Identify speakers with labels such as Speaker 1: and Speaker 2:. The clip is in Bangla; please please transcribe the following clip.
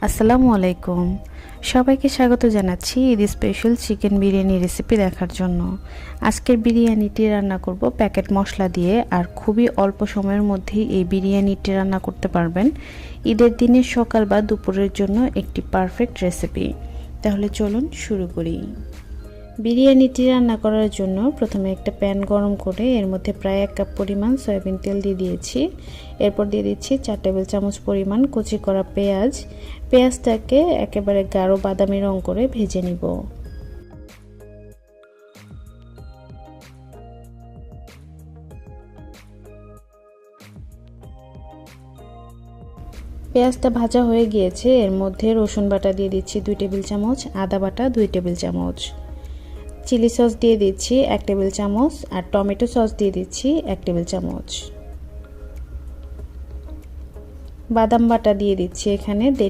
Speaker 1: আসসালামু আলাইকুম। সবাইকে স্বাগত জানাচ্ছি Eid special chicken biryani recipe দেখার জন্য। আজকের বিরিয়ানিটি রান্না করব প্যাকেট মশলা দিয়ে, আর খুবই অল্প সময়ের মধ্যেই এই বিরিয়ানিটি রান্না করতে পারবেন। ঈদের দিনের সকাল বা দুপুরের জন্য একটি পারফেক্ট রেসিপি। তাহলে চলুন শুরু করি। বিরিয়ানিটি রান্না করার জন্য প্রথমে একটা প্যান গরম করে এর মধ্যে প্রায় 1 কাপ পরিমাণ সয়াবিন তেল দিয়ে দিয়েছি। এরপর দিয়ে দিচ্ছি 4 টেবিল চামচ পরিমাণ কুচি করা পেঁয়াজ। পেঁয়াজটাকে একেবারে গাঢ় বাদামি রং করে ভেজে নিব। পেঁয়াজটা ভাজা হয়ে গিয়েছে, এর মধ্যে রসুন বাটা দিয়ে দিচ্ছি 2 টেবিল চামচ, আদা বাটা 2 টেবিল চামচ, চিলি সস দিয়ে দিচ্ছি 1 টেবিল চামচ, আর টমেটো সস দিয়ে দিচ্ছি 1 টেবিল চামচ। বাদাম বাটা দিয়ে দিচ্ছি এখানে 1.5